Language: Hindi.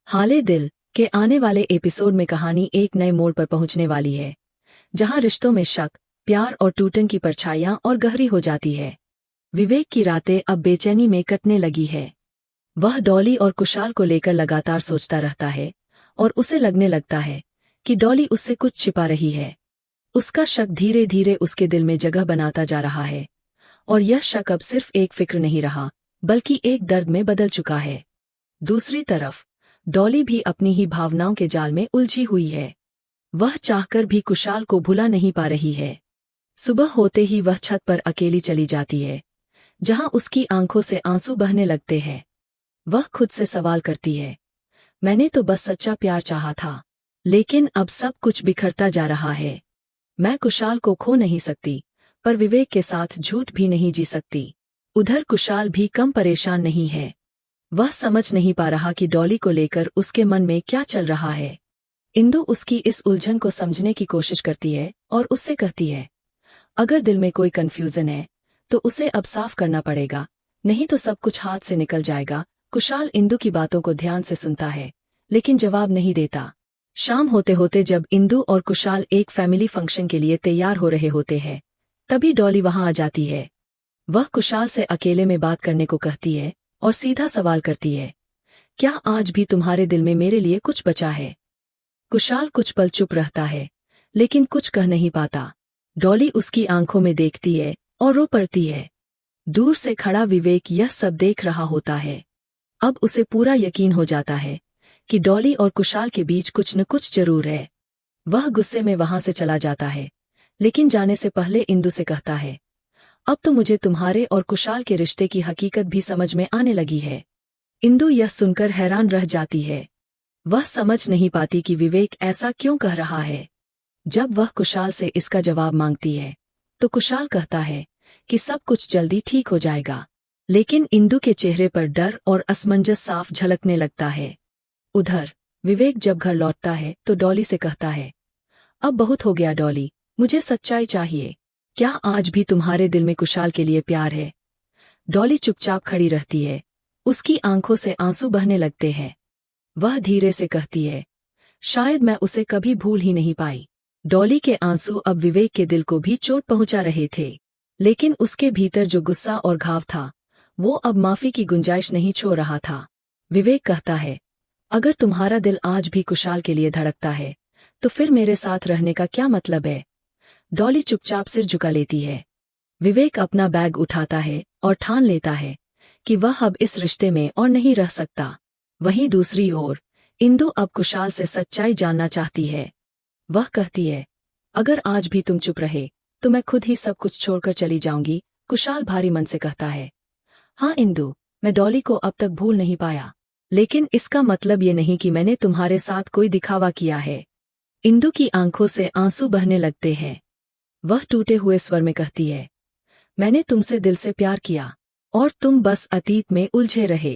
हाले दिल के आने वाले एपिसोड में कहानी एक नए मोड़ पर पहुंचने वाली है, जहां रिश्तों में शक, प्यार और टूटन की परछाइयां और गहरी हो जाती है। विवेक की रातें अब बेचैनी में कटने लगी है। वह डॉली और कुशाल को लेकर लगातार सोचता रहता है और उसे लगने लगता है कि डॉली उससे कुछ छिपा रही है। उसका शक धीरे धीरे उसके दिल में जगह बनाता जा रहा है और यह शक अब सिर्फ एक फिक्र नहीं रहा, बल्कि एक दर्द में बदल चुका है। दूसरी तरफ डॉली भी अपनी ही भावनाओं के जाल में उलझी हुई है। वह चाहकर भी कुशाल को भुला नहीं पा रही है। सुबह होते ही वह छत पर अकेली चली जाती है, जहां उसकी आंखों से आंसू बहने लगते हैं। वह खुद से सवाल करती है, मैंने तो बस सच्चा प्यार चाहा था, लेकिन अब सब कुछ बिखरता जा रहा है। मैं कुशाल को खो नहीं सकती, पर विवेक के साथ झूठ भी नहीं जी सकती। उधर कुशाल भी कम परेशान नहीं है। वह समझ नहीं पा रहा कि डॉली को लेकर उसके मन में क्या चल रहा है। इंदु उसकी इस उलझन को समझने की कोशिश करती है और उससे कहती है, अगर दिल में कोई कंफ्यूजन है तो उसे अब साफ करना पड़ेगा, नहीं तो सब कुछ हाथ से निकल जाएगा। कुशाल इंदु की बातों को ध्यान से सुनता है, लेकिन जवाब नहीं देता। शाम होते होते जब इंदु और कुशाल एक फैमिली फंक्शन के लिए तैयार हो रहे होते हैं, तभी डॉली वहां आ जाती है। वह कुशाल से अकेले में बात करने को कहती है और सीधा सवाल करती है, क्या आज भी तुम्हारे दिल में मेरे लिए कुछ बचा है? कुशाल कुछ पल चुप रहता है, लेकिन कुछ कह नहीं पाता। डॉली उसकी आंखों में देखती है और रो पड़ती है। दूर से खड़ा विवेक यह सब देख रहा होता है। अब उसे पूरा यकीन हो जाता है कि डॉली और कुशाल के बीच कुछ न कुछ जरूर है। वह गुस्से में वहां से चला जाता है, लेकिन जाने से पहले इंदु से कहता है, अब तो मुझे तुम्हारे और कुशाल के रिश्ते की हकीकत भी समझ में आने लगी है। इंदु यह सुनकर हैरान रह जाती है। वह समझ नहीं पाती कि विवेक ऐसा क्यों कह रहा है। जब वह कुशाल से इसका जवाब मांगती है, तो कुशाल कहता है कि सब कुछ जल्दी ठीक हो जाएगा। लेकिन इंदु के चेहरे पर डर और असमंजस साफ झलकने लगता है। उधर विवेक जब घर लौटता है तो डॉली से कहता है, अब बहुत हो गया डॉली, मुझे सच्चाई चाहिए। क्या आज भी तुम्हारे दिल में कुशाल के लिए प्यार है? डॉली चुपचाप खड़ी रहती है। उसकी आंखों से आंसू बहने लगते हैं। वह धीरे से कहती है, शायद मैं उसे कभी भूल ही नहीं पाई। डॉली के आंसू अब विवेक के दिल को भी चोट पहुंचा रहे थे, लेकिन उसके भीतर जो गुस्सा और घाव था, वो अब माफी की गुंजाइश नहीं छोड़ रहा था। विवेक कहता है, अगर तुम्हारा दिल आज भी कुशाल के लिए धड़कता है, तो फिर मेरे साथ रहने का क्या मतलब है? डॉली चुपचाप सिर झुका लेती है। विवेक अपना बैग उठाता है और ठान लेता है कि वह अब इस रिश्ते में और नहीं रह सकता। वहीं दूसरी ओर इंदु अब कुशाल से सच्चाई जानना चाहती है। वह कहती है, अगर आज भी तुम चुप रहे तो मैं खुद ही सब कुछ छोड़कर चली जाऊंगी। कुशाल भारी मन से कहता है, हाँ इंदु, मैं डॉली को अब तक भूल नहीं पाया, लेकिन इसका मतलब ये नहीं कि मैंने तुम्हारे साथ कोई दिखावा किया है। इंदु की आंखों से आंसू बहने लगते हैं। वह टूटे हुए स्वर में कहती है, मैंने तुमसे दिल से प्यार किया और तुम बस अतीत में उलझे रहे।